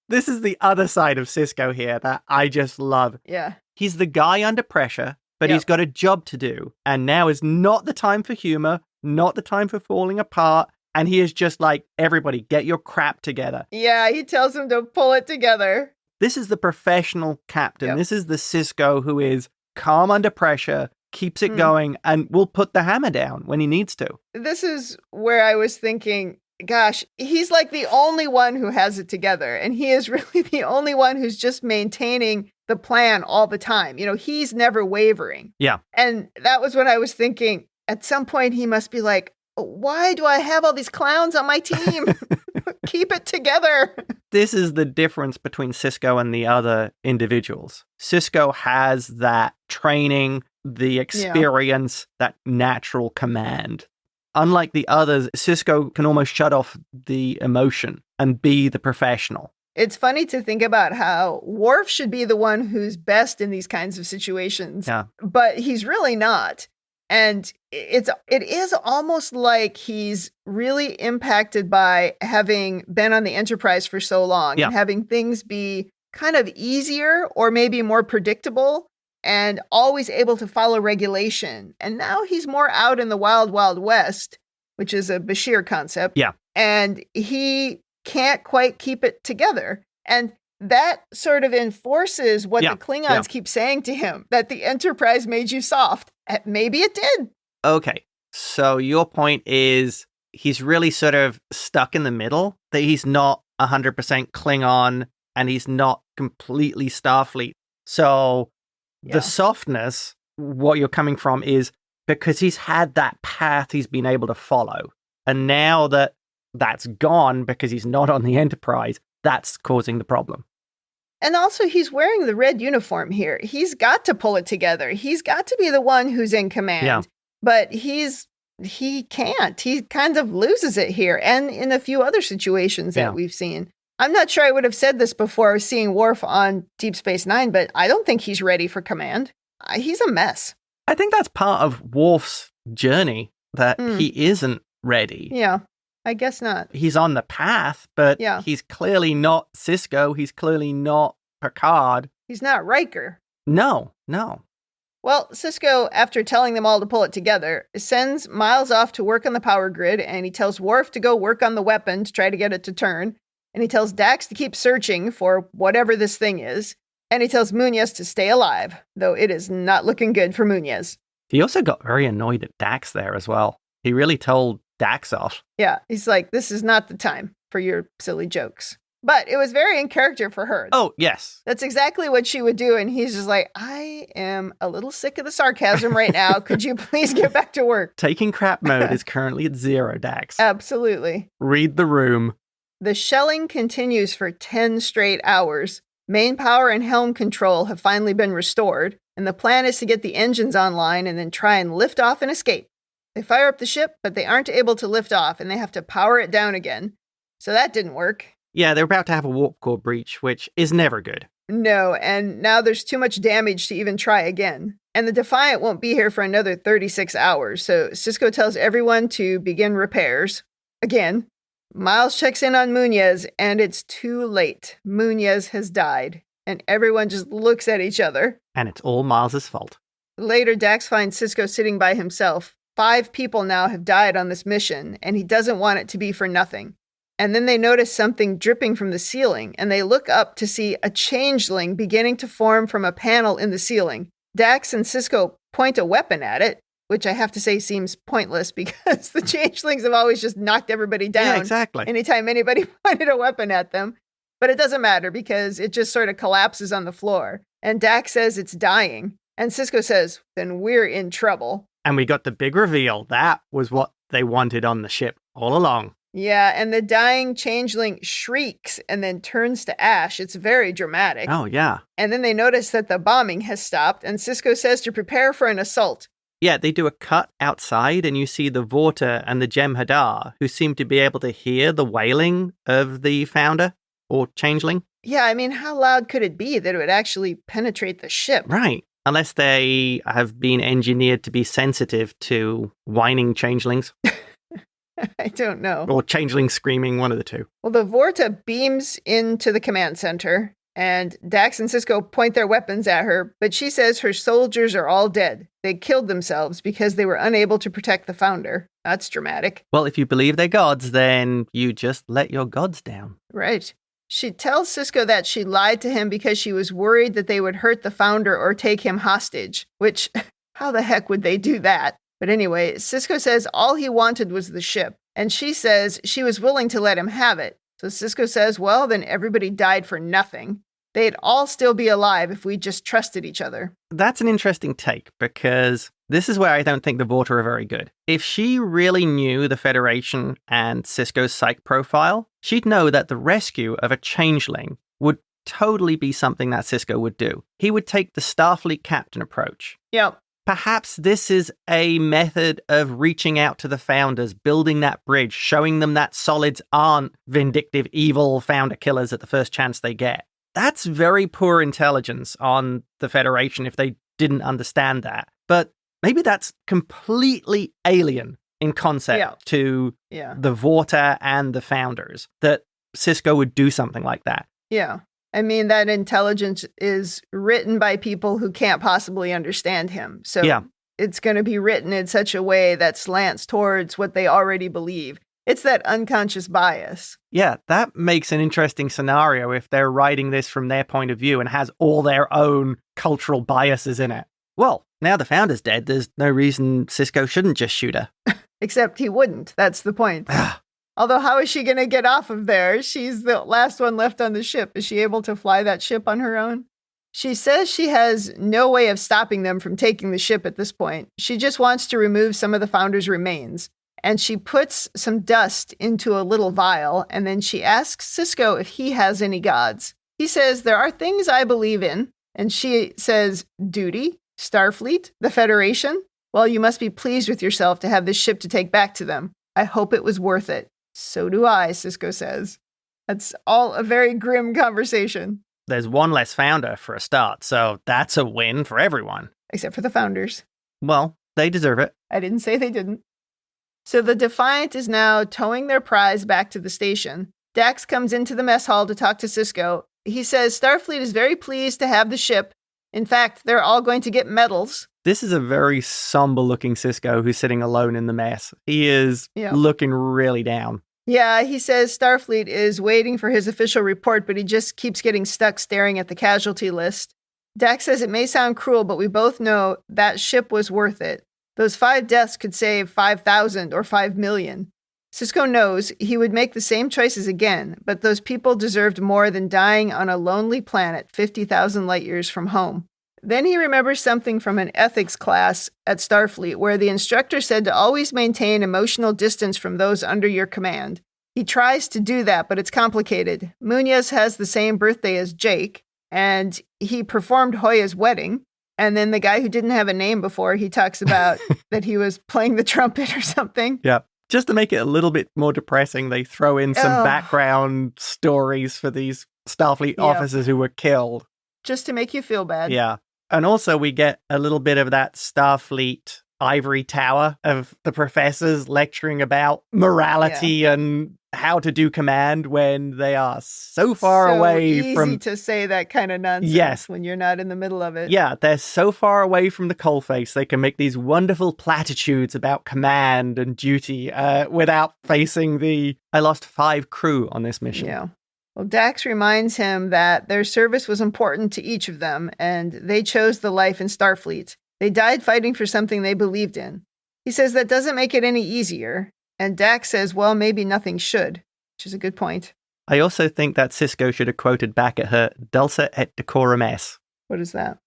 This is the other side of Sisko here that I just love. Yeah. He's the guy under pressure, but he's got a job to do. And now is not the time for humor, not the time for falling apart. And he is just like, everybody, get your crap together. Yeah, he tells him to pull it together. This is the professional captain. This is the Sisko who is calm under pressure, keeps it going, and will put the hammer down when he needs to. This is where I was thinking, gosh, he's like the only one who has it together. And he is really the only one who's just maintaining the plan all the time. You know, he's never wavering. Yeah. And that was when I was thinking, at some point he must be like, why do I have all these clowns on my team? Keep it together. This is the difference between Sisko and the other individuals. Sisko has that training, the experience, that natural command. Unlike the others, Sisko can almost shut off the emotion and be the professional. It's funny to think about how Worf should be the one who's best in these kinds of situations, but he's really not. And it is almost like he's really impacted by having been on the Enterprise for so long and having things be kind of easier or maybe more predictable and always able to follow regulation. And now he's more out in the wild, wild west, which is a Bashir concept. Yeah. And he can't quite keep it together. And that sort of enforces what the Klingons keep saying to him, that the Enterprise made you soft. Maybe it did. Okay, so your point is he's really sort of stuck in the middle, that he's not 100% Klingon and he's not completely Starfleet. So the softness, what you're coming from is because he's had that path he's been able to follow. And now that that's gone because he's not on the Enterprise, that's causing the problem. And also, he's wearing the red uniform here. He's got to pull it together. He's got to be the one who's in command. Yeah. But he can't. He kind of loses it here and in a few other situations that we've seen. I'm not sure I would have said this before seeing Worf on Deep Space Nine, but I don't think he's ready for command. He's a mess. I think that's part of Worf's journey, that he isn't ready. Yeah. I guess not. He's on the path, but he's clearly not Sisko. He's clearly not Picard. He's not Riker. No. Well, Sisko, after telling them all to pull it together, sends Miles off to work on the power grid, and he tells Worf to go work on the weapon to try to get it to turn. And he tells Dax to keep searching for whatever this thing is. And he tells Munez to stay alive, though it is not looking good for Munez. He also got very annoyed at Dax there as well. He really told Dax off. Yeah, he's like, this is not the time for your silly jokes. But it was very in character for her. Oh, yes. That's exactly what she would do. And he's just like, I am a little sick of the sarcasm right now. Could you please get back to work? Taking crap mode is currently at 0, Dax. Absolutely. Read the room. The shelling continues for 10 straight hours. Main power and helm control have finally been restored. And the plan is to get the engines online and then try and lift off and escape. They fire up the ship, but they aren't able to lift off, and they have to power it down again. So that didn't work. Yeah, they're about to have a warp core breach, which is never good. No, and now there's too much damage to even try again. And the Defiant won't be here for another 36 hours, so Sisko tells everyone to begin repairs. Again, Miles checks in on Munez, and it's too late. Munez has died, and everyone just looks at each other. And it's all Miles' fault. Later, Dax finds Sisko sitting by himself. 5 people now have died on this mission, and he doesn't want it to be for nothing. And then they notice something dripping from the ceiling, and they look up to see a changeling beginning to form from a panel in the ceiling. Dax and Sisko point a weapon at it, which I have to say seems pointless because the changelings have always just knocked everybody down. Yeah, exactly. Anytime anybody pointed a weapon at them. But it doesn't matter because it just sort of collapses on the floor. And Dax says it's dying. And Sisko says, then we're in trouble. And we got the big reveal. That was what they wanted on the ship all along. Yeah, and the dying changeling shrieks and then turns to ash. It's very dramatic. Oh, yeah. And then they notice that the bombing has stopped, and Sisko says to prepare for an assault. Yeah, they do a cut outside and you see the Vorta and the Jem'Hadar, who seem to be able to hear the wailing of the Founder or Changeling. Yeah, I mean, how loud could it be that it would actually penetrate the ship? Right. Unless they have been engineered to be sensitive to whining changelings. I don't know. Or changelings screaming, one of the two. Well, the Vorta beams into the command center, and Dax and Sisko point their weapons at her, but she says her soldiers are all dead. They killed themselves because they were unable to protect the Founder. That's dramatic. Well, if you believe they're gods, then you just let your gods down. Right. She tells Sisko that she lied to him because she was worried that they would hurt the Founder or take him hostage, which, how the heck would they do that? But anyway, Sisko says all he wanted was the ship, and she says she was willing to let him have it. So Sisko says, well, then everybody died for nothing. They'd all still be alive if we just trusted each other. That's an interesting take, because this is where I don't think the Vorta are very good. If she really knew the Federation and Sisko's psych profile, she'd know that the rescue of a changeling would totally be something that Sisko would do. He would take the Starfleet captain approach. Yep. Perhaps this is a method of reaching out to the Founders, building that bridge, showing them that solids aren't vindictive, evil Founder killers at the first chance they get. That's very poor intelligence on the Federation if they didn't understand that. But maybe that's completely alien in concept to the Vorta and the Founders, that Sisko would do something like that. Yeah. I mean, that intelligence is written by people who can't possibly understand him. So it's going to be written in such a way that slants towards what they already believe. It's that unconscious bias. Yeah, that makes an interesting scenario if they're writing this from their point of view and has all their own cultural biases in it. Well, now the Founder's dead, there's no reason Sisko shouldn't just shoot her. Except he wouldn't. That's the point. Although, how is she going to get off of there? She's the last one left on the ship. Is she able to fly that ship on her own? She says she has no way of stopping them from taking the ship at this point. She just wants to remove some of the Founder's remains. And she puts some dust into a little vial, and then she asks Sisko if he has any gods. He says, there are things I believe in. And she says, duty, Starfleet, the Federation. Well, you must be pleased with yourself to have this ship to take back to them. I hope it was worth it. So do I, Sisko says. That's all a very grim conversation. There's one less Founder for a start, so that's a win for everyone. Except for the Founders. Well, they deserve it. I didn't say they didn't. So the Defiant is now towing their prize back to the station. Dax comes into the mess hall to talk to Sisko. He says Starfleet is very pleased to have the ship. In fact, they're all going to get medals. This is a very somber-looking Sisko who's sitting alone in the mess. He is looking really down. Yeah, he says Starfleet is waiting for his official report, but he just keeps getting stuck staring at the casualty list. Dax says it may sound cruel, but we both know that ship was worth it. Those 5 deaths could save 5,000 or 5 million. Sisko knows he would make the same choices again, but those people deserved more than dying on a lonely planet 50,000 light years from home. Then he remembers something from an ethics class at Starfleet where the instructor said to always maintain emotional distance from those under your command. He tries to do that, but it's complicated. Munoz has the same birthday as Jake, and he performed Hoya's wedding. And then the guy who didn't have a name before, he talks about that he was playing the trumpet or something. Yeah. Just to make it a little bit more depressing, they throw in some background stories for these Starfleet officers who were killed. Just to make you feel bad. Yeah. And also we get a little bit of that Starfleet ivory tower of the professors lecturing about morality and how to do command when they are so far away from... easy to say that kind of nonsense when you're not in the middle of it. Yeah, they're so far away from the coalface, they can make these wonderful platitudes about command and duty without facing the, I lost 5 crew on this mission. Yeah. Well, Dax reminds him that their service was important to each of them, and they chose the life in Starfleet. They died fighting for something they believed in. He says that doesn't make it any easier. And Dax says, well, maybe nothing should, which is a good point. I also think that Sisko should have quoted back at her, Dulce et decorum es. What is that?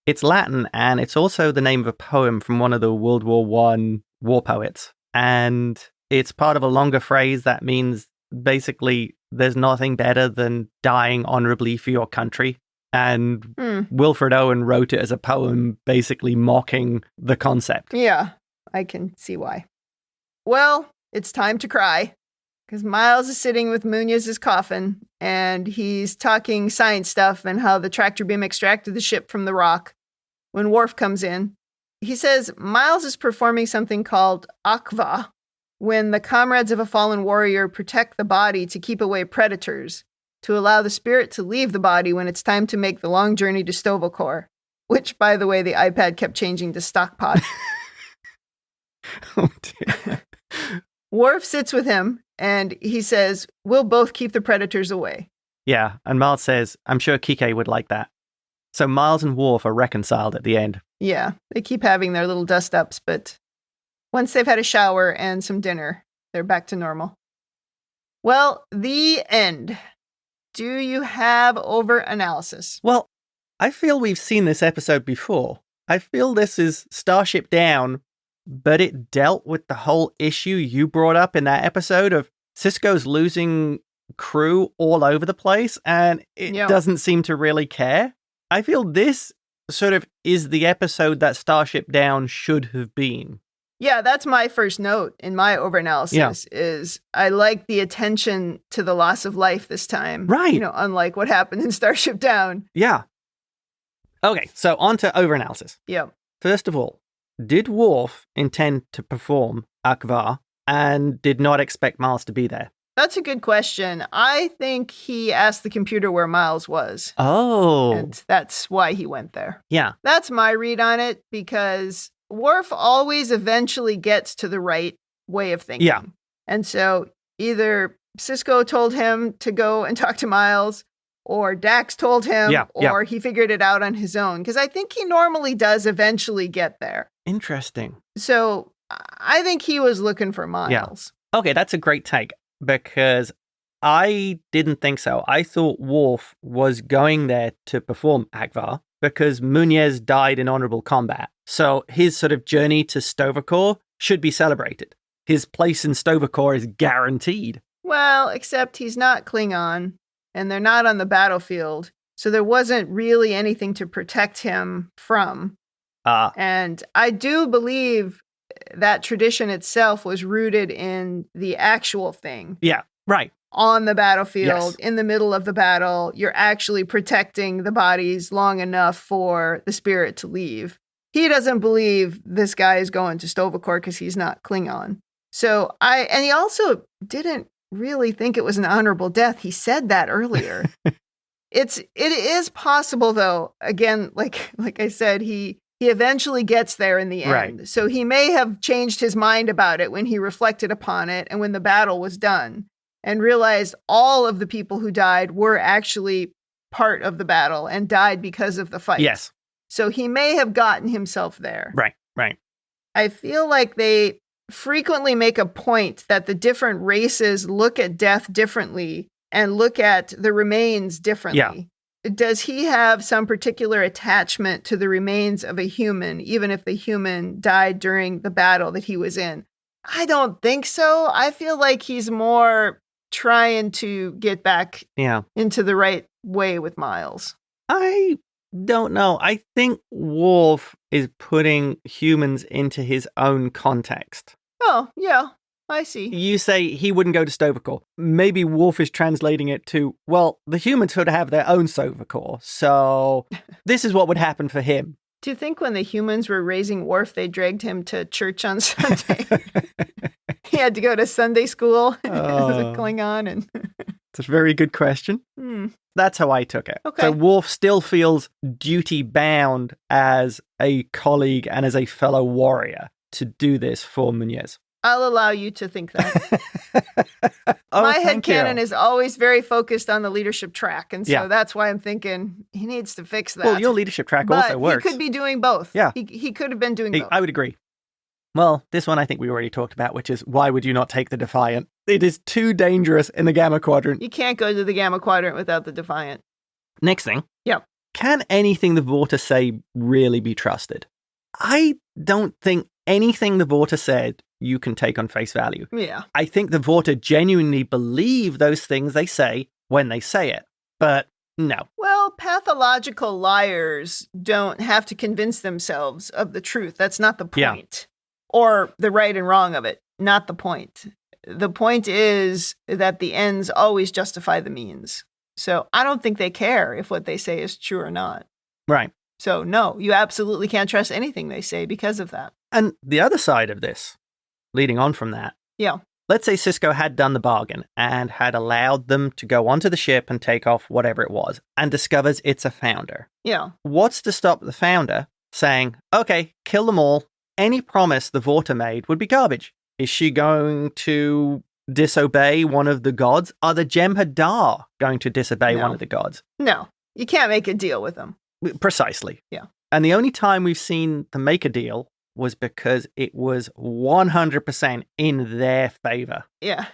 It's Latin, and it's also the name of a poem from one of the World War I war poets. And it's part of a longer phrase that means basically there's nothing better than dying honorably for your country. And Wilfred Owen wrote it as a poem basically mocking the concept. Yeah, I can see why. Well, it's time to cry. Because Miles is sitting with Muniz's coffin, and he's talking science stuff and how the tractor beam extracted the ship from the rock. When Worf comes in, he says Miles is performing something called Akva, when the comrades of a fallen warrior protect the body to keep away predators, to allow the spirit to leave the body when it's time to make the long journey to Stovall, which, by the way, the iPad kept changing to Stockpot. Oh, dear. Worf sits with him, and he says, we'll both keep the predators away. Yeah, and Miles says, I'm sure Kike would like that. So Miles and Worf are reconciled at the end. Yeah, they keep having their little dust-ups, but once they've had a shower and some dinner, they're back to normal. Well, the end. Do you have over-analysis? Well, I feel we've seen this episode before. I feel this is Starship Down, but it dealt with the whole issue you brought up in that episode of Sisko's losing crew all over the place, and it doesn't seem to really care. I feel this sort of is the episode that Starship Down should have been. Yeah, that's my first note in my over-analysis, is I like the attention to the loss of life this time. Right. You know, unlike what happened in Starship Down. Yeah. Okay, so on to over-analysis. Yeah. First of all, did Worf intend to perform Akvar and did not expect Miles to be there? That's a good question. I think he asked the computer where Miles was. Oh. And that's why he went there. Yeah. That's my read on it, because Worf always eventually gets to the right way of thinking. Yeah. And so either Sisko told him to go and talk to Miles, or Dax told him, or he figured it out on his own. Because I think he normally does eventually get there. Interesting. So I think he was looking for Miles. Yeah. Okay, that's a great take, because I didn't think so. I thought Worf was going there to perform Akvar because Muniz died in honorable combat. So his sort of journey to Stovall should be celebrated. His place in Stovall is guaranteed. Well, except he's not Klingon, and they're not on the battlefield, so there wasn't really anything to protect him from. And I do believe that tradition itself was rooted in the actual thing. Yeah, right. On the battlefield, in the middle of the battle, you're actually protecting the bodies long enough for the spirit to leave. He doesn't believe this guy is going to Stovall because he's not Klingon. So and he also didn't really think it was an honorable death. He said that earlier. It is possible, though. Again, like I said, he eventually gets there in the end. Right. So he may have changed his mind about it when he reflected upon it and when the battle was done and realized all of the people who died were actually part of the battle and died because of the fight. Yes. So he may have gotten himself there. Right. I feel like they frequently make a point that the different races look at death differently and look at the remains differently. Yeah. Does he have some particular attachment to the remains of a human, even if the human died during the battle that he was in? I don't think so. I feel like he's more trying to get back into the right way with Miles. I don't know. I think Worf is putting humans into his own context. Oh, yeah. I see. You say he wouldn't go to Stovall. Maybe Worf is translating it to, well, the humans would have their own Stovall, so this is what would happen for him. Do you think when the humans were raising Worf, they dragged him to church on Sunday? He had to go to Sunday school as a Klingon. And it's a very good question. That's how I took it. Okay. So Worf still feels duty-bound as a colleague and as a fellow warrior to do this for Munez. I'll allow you to think that. My headcanon is always very focused on the leadership track, and so that's why I'm thinking he needs to fix that. Well, your leadership track also works. He could be doing both. Yeah. He could have been doing both. I would agree. Well, this one I think we already talked about, which is why would you not take the Defiant? It is too dangerous in the Gamma Quadrant. You can't go to the Gamma Quadrant without the Defiant. Next thing. Yep. Can anything the Vorta say really be trusted? I don't think anything the Vorta said you can take on face value. Yeah. I think the Vorta genuinely believe those things they say when they say it. But No. Well, pathological liars don't have to convince themselves of the truth. That's not the point. Or the right and wrong of it. Not the point. The point is that the ends always justify the means. So I don't think they care if what they say is true or not. Right. So no, you absolutely can't trust anything they say because of that. And the other side of this, leading on from that. Yeah. Let's say Sisko had done the bargain and had allowed them to go onto the ship and take off whatever it was and discovers it's a founder. Yeah. What's to stop the founder saying, okay, kill them all. Any promise the Vorta made would be garbage. Is she going to disobey one of the gods? Are the Jem'Hadar going to disobey one of the gods? No, you can't make a deal with them. Precisely. Yeah. And the only time we've seen them make a deal was because it was 100% in their favor. Yeah.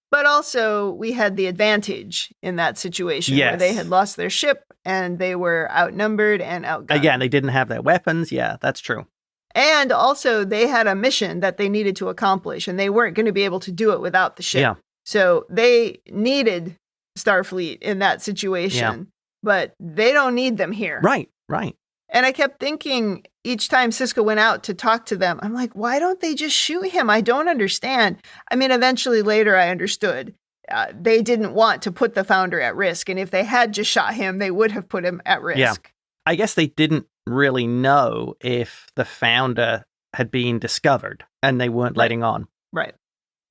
But also, we had the advantage in that situation where Yes. they had lost their ship and they were outnumbered and outgunned. Again, they didn't have their weapons. Yeah, that's true. And also, they had a mission that they needed to accomplish, and they weren't going to be able to do it without the ship. Yeah. So they needed Starfleet in that situation, but they don't need them here. Right, right. And I kept thinking each time Sisko went out to talk to them, I'm like, why don't they just shoot him? I don't understand. I mean, eventually later I understood. They didn't want to put the founder at risk. And if they had just shot him, they would have put him at risk. Yeah. I guess they didn't really know if the founder had been discovered and they weren't letting on. Right.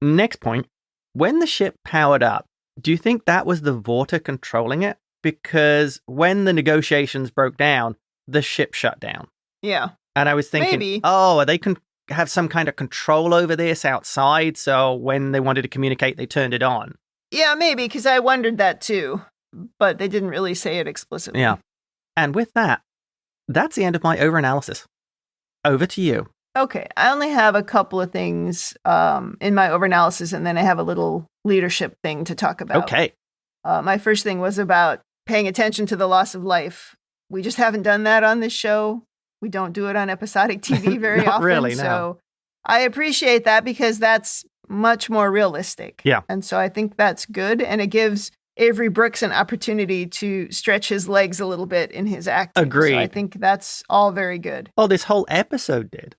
Next point. When the ship powered up, do you think that was the Vorta controlling it? Because when the negotiations broke down, the ship shut down. Yeah. And I was thinking, Maybe. oh, they can have some kind of control over this outside. So when they wanted to communicate, they turned it on. Yeah, maybe, because I wondered that too. But they didn't really say it explicitly. Yeah. And with that, that's the end of my overanalysis. Over to you. Okay. I only have a couple of things in my overanalysis, and then I have a little leadership thing to talk about. Okay. My first thing was about paying attention to the loss of life. We just haven't done that on this show. We don't do it on episodic TV very Not often. really, no. So I appreciate that because that's much more realistic. Yeah. And so I think that's good. And it gives Avery Brooks an opportunity to stretch his legs a little bit in his acting. Agreed. So I think that's all very good. Oh, this whole episode did.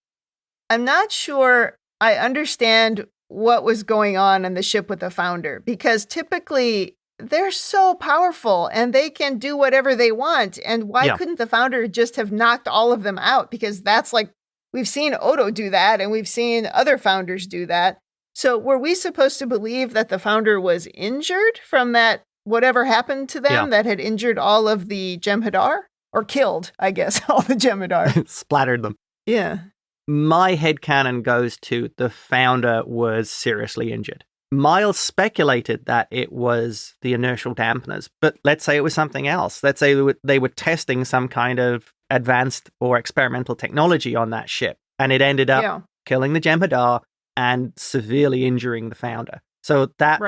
I'm not sure I understand what was going on the ship with the founder, because typically they're so powerful and they can do whatever they want. And why couldn't the founder just have knocked all of them out? Because that's like, we've seen Odo do that and we've seen other founders do that. So were we supposed to believe that the founder was injured from that, whatever happened to them that had injured all of the Jem'Hadar? Or killed, I guess, all the Jem'Hadar. Splattered them. Yeah. My headcanon goes to the founder was seriously injured. Miles speculated that it was the inertial dampeners, but let's say it was something else. Let's say they were testing some kind of advanced or experimental technology on that ship, and it ended up killing the Jem'Hadar and severely injuring the founder. So that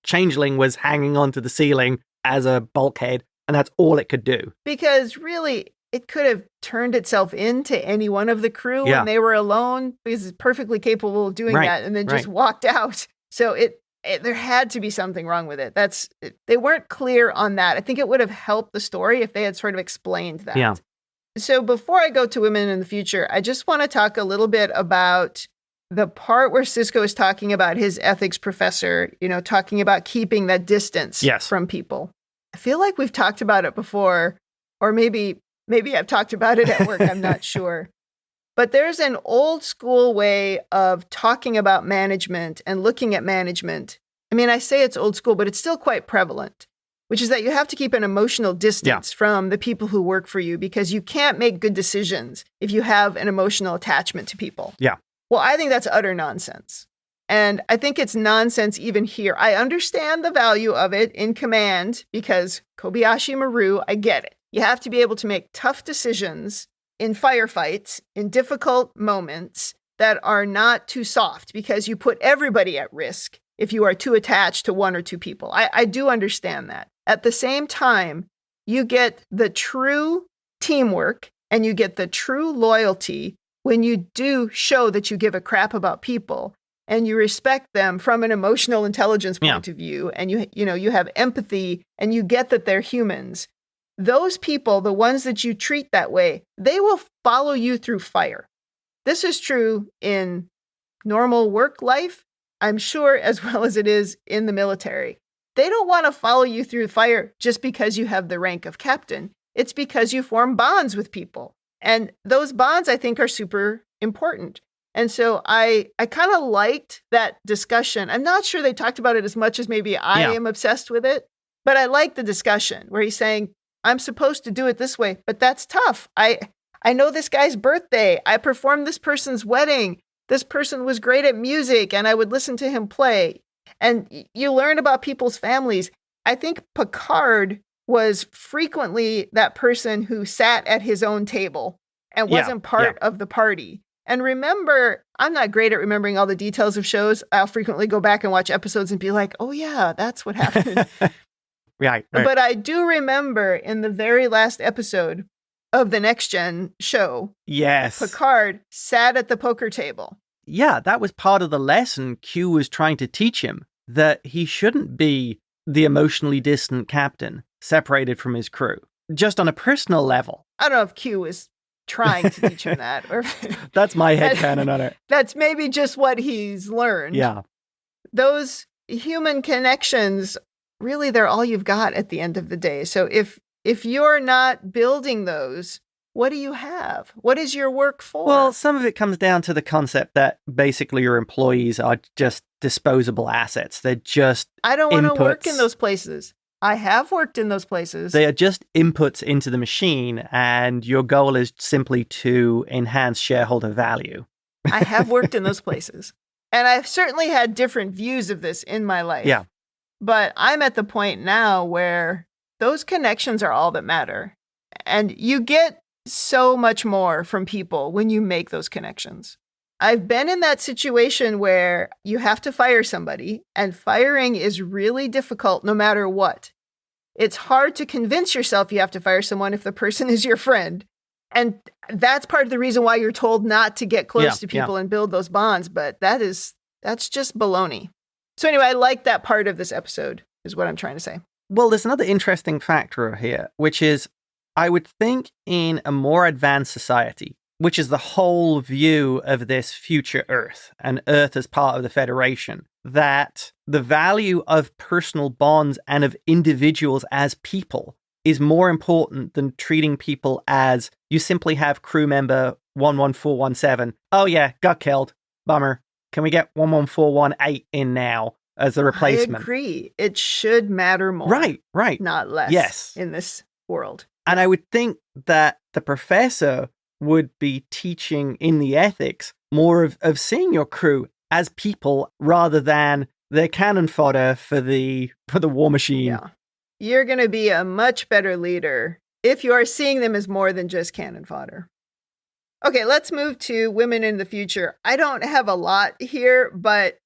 changeling was hanging onto the ceiling as a bulkhead, and that's all it could do. Because really, it could have turned itself into any one of the crew when they were alone, because it's perfectly capable of doing that, and then just walked out. So there had to be something wrong with it. They weren't clear on that. I think it would have helped the story if they had sort of explained that. Yeah. So before I go to women in the future, I just want to talk a little bit about the part where Sisko is talking about his ethics professor, talking about keeping that distance from people. I feel like we've talked about it before, or maybe I've talked about it at work. I'm not sure. But there's an old school way of talking about management and looking at management. I mean, I say it's old school, but it's still quite prevalent, which is that you have to keep an emotional distance from the people who work for you, because you can't make good decisions if you have an emotional attachment to people. Yeah. Well, I think that's utter nonsense. And I think it's nonsense even here. I understand the value of it in command because Kobayashi Maru, I get it. You have to be able to make tough decisions in firefights, in difficult moments that are not too soft, because you put everybody at risk if you are too attached to one or two people. I do understand that. At the same time, you get the true teamwork and you get the true loyalty when you do show that you give a crap about people and you respect them from an emotional intelligence point of view, and you have empathy and you get that they're humans. those people, the ones that you treat that way, they will follow you through fire. This is true in normal work life, I'm sure, as well as it is in the military. They don't want to follow you through fire just because you have the rank of captain. It's because you form bonds with people. And those bonds, I think, are super important. And so I kind of liked that discussion. I'm not sure they talked about it as much as maybe I am obsessed with it, but I like the discussion where he's saying, I'm supposed to do it this way, but that's tough. I know this guy's birthday. I performed this person's wedding. This person was great at music, and I would listen to him play. And you learn about people's families. I think Picard was frequently that person who sat at his own table and wasn't part of the party. And remember, I'm not great at remembering all the details of shows. I'll frequently go back and watch episodes and be like, oh yeah, that's what happened. Right. But I do remember in the very last episode of the Next Gen show, Picard sat at the poker table. Yeah, that was part of the lesson Q was trying to teach him, that he shouldn't be the emotionally distant captain, separated from his crew, just on a personal level. I don't know if Q was trying to teach him that. Or that's my headcanon on it. That's maybe just what he's learned. Yeah. Those human connections, really, they're all you've got at the end of the day. So if you're not building those, what do you have? What is your work for? Well, some of it comes down to the concept that basically your employees are just disposable assets. They're just I don't want to work in those places. I have worked in those places. They are just inputs into the machine, and your goal is simply to enhance shareholder value. I have worked in those places. And I've certainly had different views of this in my life. Yeah. But I'm at the point now where those connections are all that matter. And you get so much more from people when you make those connections. I've been in that situation where you have to fire somebody, and firing is really difficult no matter what. It's hard to convince yourself you have to fire someone if the person is your friend. And that's part of the reason why you're told not to get close to people and build those bonds. But that's just baloney. So anyway, I like that part of this episode, is what I'm trying to say. Well, there's another interesting factor here, which is I would think in a more advanced society, which is the whole view of this future Earth and Earth as part of the Federation, that the value of personal bonds and of individuals as people is more important than treating people as you simply have crew member 11417. Oh yeah, got killed. Bummer. Can we get 11418 in now as the replacement? I agree. It should matter more. Right. Not less in this world. And I would think that the professor would be teaching in the ethics more of seeing your crew as people rather than their cannon fodder for the war machine. Yeah. You're going to be a much better leader if you are seeing them as more than just cannon fodder. Okay, let's move to women in the future. I don't have a lot here, but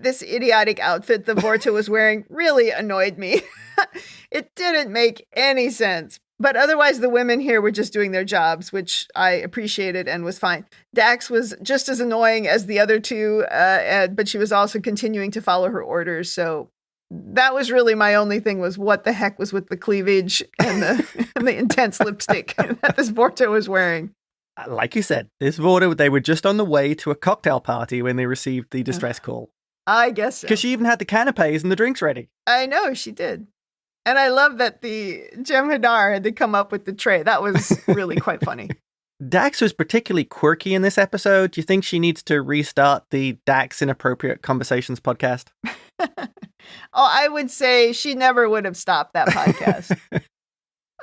this idiotic outfit the Vorta was wearing really annoyed me. It didn't make any sense. But otherwise, the women here were just doing their jobs, which I appreciated and was fine. Dax was just as annoying as the other two, but she was also continuing to follow her orders. So that was really my only thing, was what the heck was with the cleavage and the intense lipstick that this Vorta was wearing. Like you said, this Vorta, they were just on the way to a cocktail party when they received the distress call. I guess so. Because she even had the canapes and the drinks ready. I know, she did. And I love that the Jem'Hadar had to come up with the tray. That was really quite funny. Dax was particularly quirky in this episode. Do you think she needs to restart the Dax Inappropriate Conversations podcast? I would say she never would have stopped that podcast.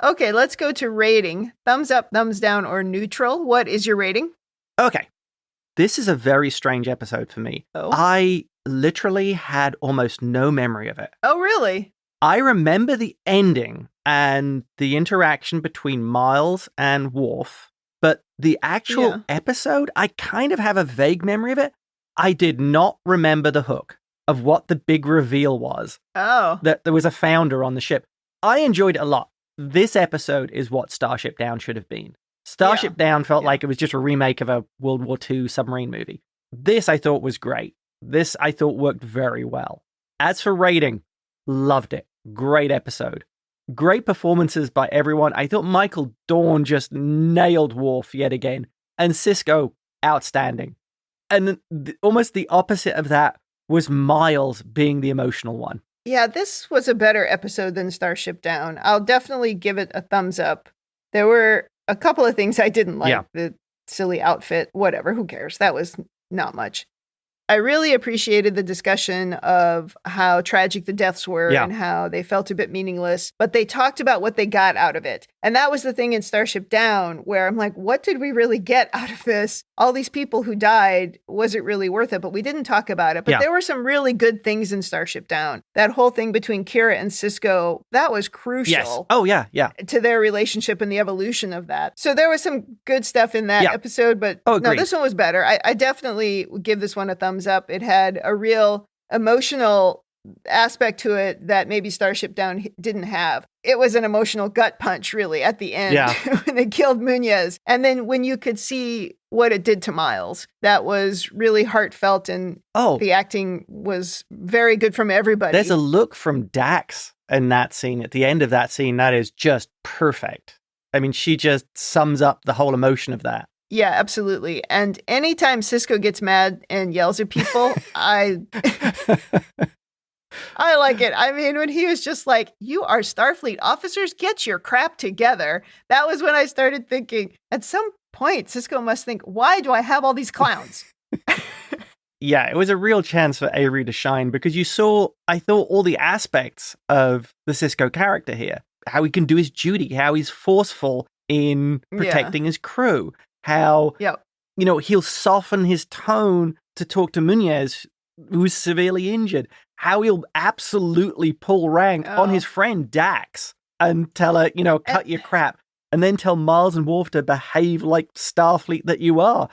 Okay, let's go to rating. Thumbs up, thumbs down, or neutral. What is your rating? Okay. This is a very strange episode for me. Oh? I literally had almost no memory of it. Oh, really? I remember the ending and the interaction between Miles and Worf, but the actual episode, I kind of have a vague memory of it. I did not remember the hook of what the big reveal was. Oh. That there was a founder on the ship. I enjoyed it a lot. This episode is what Starship Down should have been. Starship Down felt like it was just a remake of a World War II submarine movie. This I thought was great. This I thought worked very well. As for rating, loved it. Great episode. Great performances by everyone. I thought Michael Dorn just nailed Worf yet again. And Sisko, outstanding. And almost the opposite of that was Miles being the emotional one. Yeah, this was a better episode than Starship Down. I'll definitely give it a thumbs up. There were a couple of things I didn't like. Yeah. The silly outfit, whatever, who cares? That was not much. I really appreciated the discussion of how tragic the deaths were and how they felt a bit meaningless, but they talked about what they got out of it. And that was the thing in Starship Down, where I'm like, what did we really get out of this? All these people who died, was it really worth it? But we didn't talk about it. But there were some really good things in Starship Down. That whole thing between Kira and Sisko, that was crucial. Yes. Oh, yeah. To their relationship and the evolution of that. So there was some good stuff in that episode, but no, this one was better. I definitely would give this one a thumbs up. It had a real emotional aspect to it that maybe Starship Down didn't have. It was an emotional gut punch, really, at the end when they killed Munez. And then when you could see what it did to Miles, that was really heartfelt, and the acting was very good from everybody. There's a look from Dax in that scene, at the end of that scene, that is just perfect. I mean, she just sums up the whole emotion of that. Yeah, absolutely. And anytime Sisko gets mad and yells at people, I like it. I mean, when he was just like, you are Starfleet officers, get your crap together. That was when I started thinking, at some point, Sisko must think, why do I have all these clowns? Yeah, it was a real chance for Avery to shine, because you saw, I thought, all the aspects of the Sisko character here. How he can do his duty, how he's forceful in protecting his crew. How, he'll soften his tone to talk to Munez, who's severely injured. How he'll absolutely pull rank on his friend Dax and tell her, cut your crap. And then tell Miles and Worf to behave like Starfleet that you are.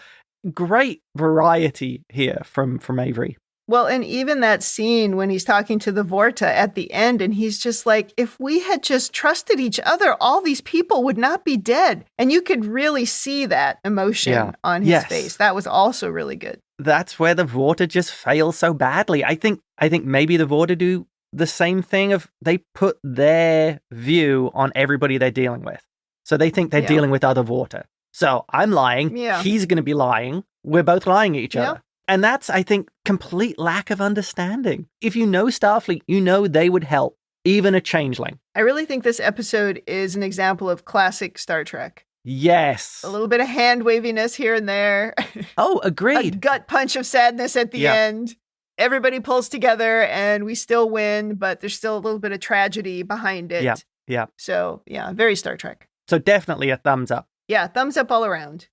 Great variety here from Avery. Well, and even that scene when he's talking to the Vorta at the end, and he's just like, if we had just trusted each other, all these people would not be dead. And you could really see that emotion on his face. That was also really good. That's where the Vorta just fail so badly. I think maybe the Vorta do the same thing of they put their view on everybody they're dealing with. So they think they're dealing with other Vorta. So I'm lying. He's going to be lying. We're both lying at each other. And that's, I think, complete lack of understanding. If you know Starfleet, you know they would help, even a changeling. I really think this episode is an example of classic Star Trek. Yes. A little bit of hand waviness here and there. Oh, agreed. A gut punch of sadness at the end. Everybody pulls together and we still win, but there's still a little bit of tragedy behind it. Yeah. So, very Star Trek. So definitely a thumbs up. Yeah, thumbs up all around.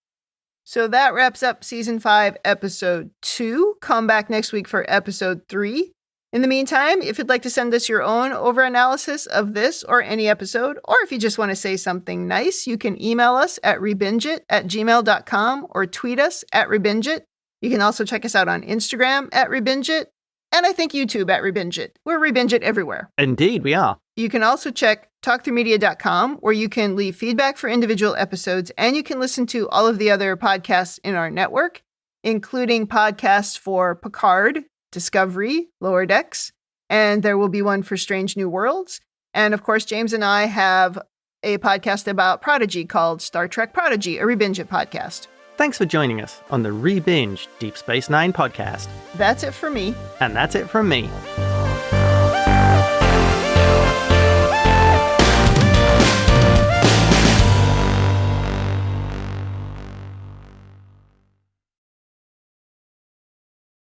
So that wraps up Season 5, Episode 2. Come back next week for Episode 3. In the meantime, if you'd like to send us your own over-analysis of this or any episode, or if you just want to say something nice, you can email us at rebingeit@gmail.com or tweet us at rebingeit. You can also check us out on Instagram at rebingeit, and I think YouTube at rebingeit. We're rebingeit everywhere. Indeed, we are. You can also check talkthroughmedia.com, where you can leave feedback for individual episodes, and you can listen to all of the other podcasts in our network, including podcasts for Picard, Discovery, Lower Decks, and there will be one for Strange New Worlds. And of course, James and I have a podcast about Prodigy called Star Trek Prodigy, a Rebinge podcast. Thanks for joining us on the Rebinge Deep Space Nine podcast. That's it for me. And that's it from me.